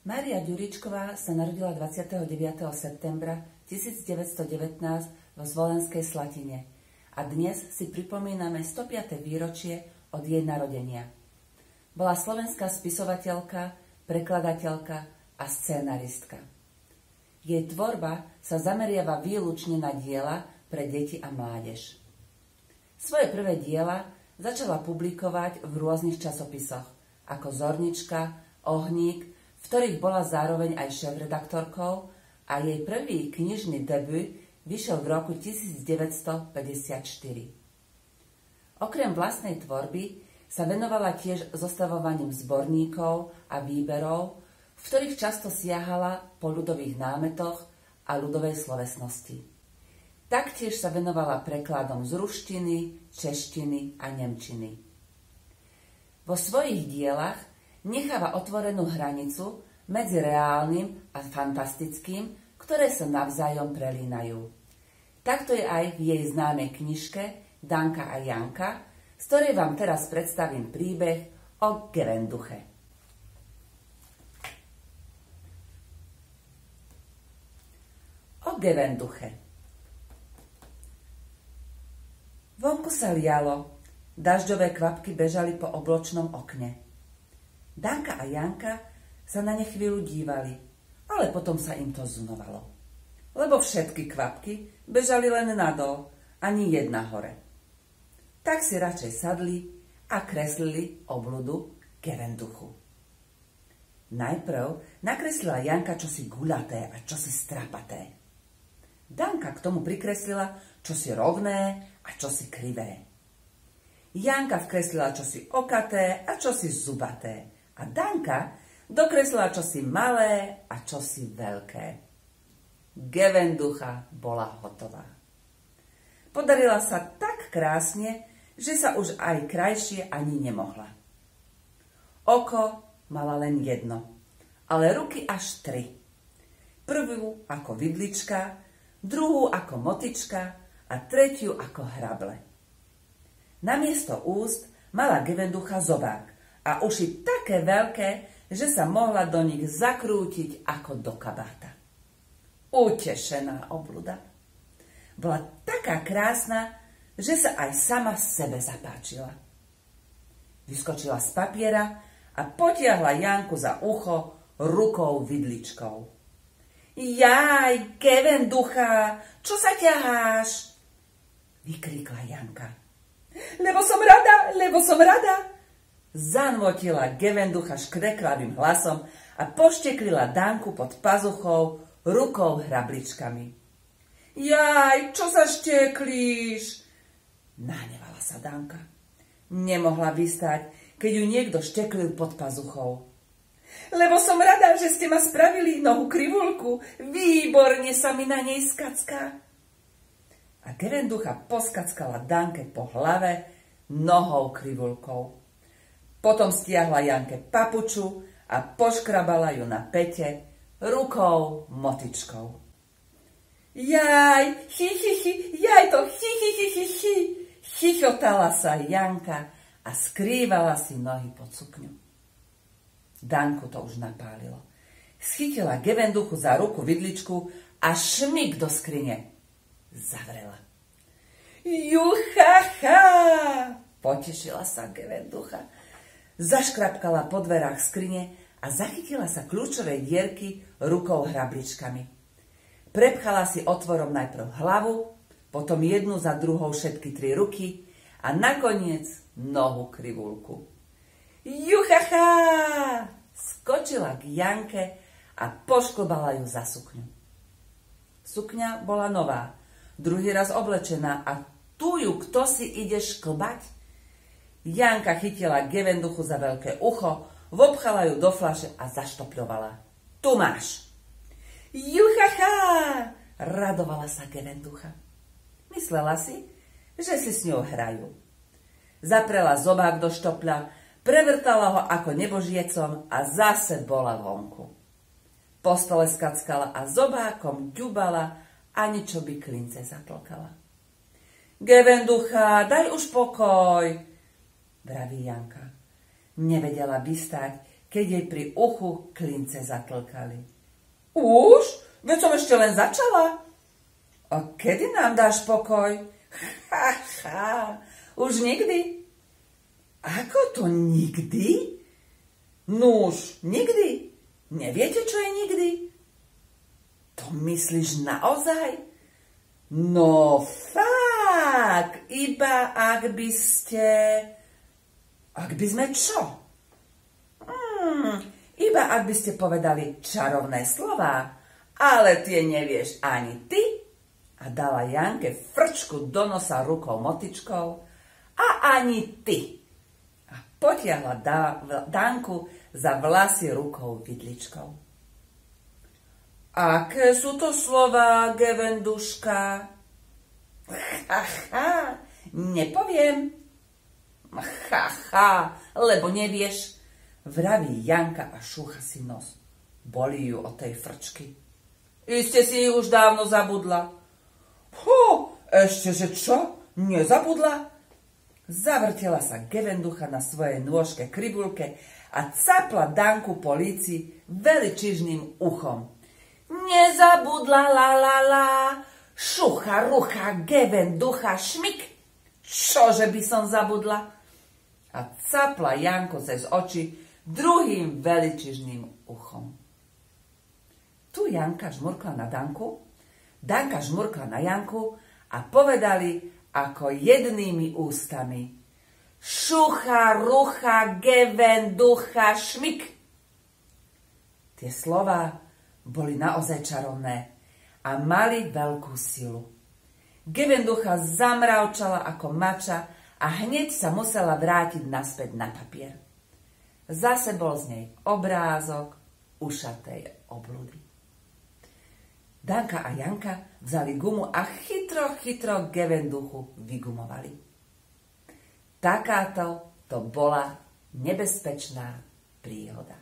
Mária Ďuričková sa narodila 29. septembra 1919 vo Zvolenskej Slatine a dnes si pripomíname 105. výročie od jej narodenia. Bola slovenská spisovateľka, prekladateľka a scénaristka. Jej tvorba sa zameriava výlučne na diela pre deti a mládež. Svoje prvé diela začala publikovať v rôznych časopisoch, ako Zornička, Ohník, v ktorých bola zároveň aj šéfredaktorkou, a jej prvý knižný debut vyšiel v roku 1954. Okrem vlastnej tvorby sa venovala tiež zostavovaním zborníkov a výberov, v ktorých často siahala po ľudových námetoch a ľudovej slovesnosti. Taktiež sa venovala prekladom z ruštiny, češtiny a nemčiny. Vo svojich dielach necháva otvorenú hranicu medzi reálnym a fantastickým, ktoré sa navzájom prelínajú. Takto je aj v jej známej knižke Danka a Janka, z ktorej vám teraz predstavím príbeh o Gevenduche. O Gevenduche. Vonku sa lialo, dažďové kvapky bežali po obločnom okne. Danka a Janka sa na ne chvíľu dívali, ale potom sa im to zunovalo. Lebo všetky kvapky bežali len nadol, ani jedna hore. Tak si radšej sadli a kreslili obludu Gevenduchu. Najprv nakreslila Janka čosi guľaté a čosi strapaté. Danka k tomu prikreslila čosi rovné a čosi krivé. Janka vkreslila čosi okaté a čosi zubaté. A Danka dokreslila čosi malé a čosi veľké. Gevenducha bola hotová. Podarila sa tak krásne, že sa už aj krajšie ani nemohla. Oko mala len jedno, ale ruky až 3. Prvú ako vidlička, druhú ako motička a tretiu ako hrable. Namiesto úst mala Gevenducha zobák a uši také veľké, že sa mohla do nich zakrútiť ako do kabáta. Utešená obluda. Bola taká krásna, že sa aj sama sebe zapáčila. Vyskočila z papiera a potiahla Janku za ucho rukou vidličkou. Jaj, Gevenducha, čo sa ťaháš? Vykríkla Janka. Lebo som rada. Zanvotila Gevenducha škreklavým hlasom a pošteklila Danku pod pazuchou rukou hrabličkami. Jaj, čo sa šteklíš? Nahnevala sa Danka. Nemohla vystať, keď ju niekto šteklil pod pazuchou. Lebo som rada, že ste ma spravili nohu krivulku. Výborne sa mi na nej skacká. A Gevenducha poskackala Danke po hlave nohou krivulkou. Potom stiahla Janke papuču a poškrabala ju na pete rukou motičkou. Jaj, jaj to chichotala sa Janka a skrývala si nohy pod sukňu. Danku to už napálilo. Schytila Gevenduchu za ruku vidličku a šmik do skrine. Zavrela. Juchacha! Potešila sa Gevenducha. Zaškrapkala po dverách skrine a zachytila sa kľúčovej dierky rukou hrabličkami. Prepchala si otvorom najprv hlavu, potom jednu za druhou všetky 3 ruky a nakoniec nohu krivulku. Juchacha! Skočila k Janke a pošklbala ju za sukňu. Sukňa bola nová, druhý raz oblečená a tu ju kto si ide šklbať? Janka chytila Gevenduchu za veľké ucho, vopchala ju do fľaše a zaštopľovala. Tu máš! Juchacha! Radovala sa Gevenducha. Myslela si, že si s ňou hrajú. Zaprela zobák do štopľa, prevrtala ho ako nebožiecom a zase bola vonku. Po stole skackala a zobákom ďubala, ani čo by klince zatlkala. Gevenducha, daj už pokoj, vraví Janka. Nevedela vystať, keď jej pri uchu klince zatlkali. Už? Veď som ešte len začala. A kedy nám dáš pokoj? Už nikdy. Ako to nikdy? Nuž, nikdy. Neviete, čo je nikdy? To myslíš naozaj? No fakt, iba ak by ste... Ak by sme čo? Iba ak by ste povedali čarovné slová, ale tie nevieš ani ty. A dala Janke frčku do nosa rukou motičkou a ani ty. A potiahla Danku za vlasy rukou vidličkou. Aké sú to slová, Gevenduška? Nepoviem. Lebo nevieš, vraví Janka a šúcha si nos. Bolí ju od tej frčky. Iste si ich už dávno zabudla. Ešte že čo? Nezabudla? Zavrtela sa Gevenducha na svojej nôžke krivulke a capla Danku po líci veličižným uchom. Nezabudla, la, šucha, rucha, Gevenducha, šmik. Čože by som zabudla? A capla Janko cez oči druhým veličižným uchom. Tu Janka žmurkla na Danku, Danka žmurkla na Janku a povedali ako jednými ústami: šucha, rucha, Gevenducha, šmik. Tie slová boli naozaj čarovné a mali veľkú silu. Gevenducha zamravčala ako mača a hneď sa musela vrátiť naspäť na papier. Zase bol z nej obrázok ušatej obludy. Danka a Janka vzali gumu a chytro Gevenduchu vygumovali. Takáto to bola nebezpečná príhoda.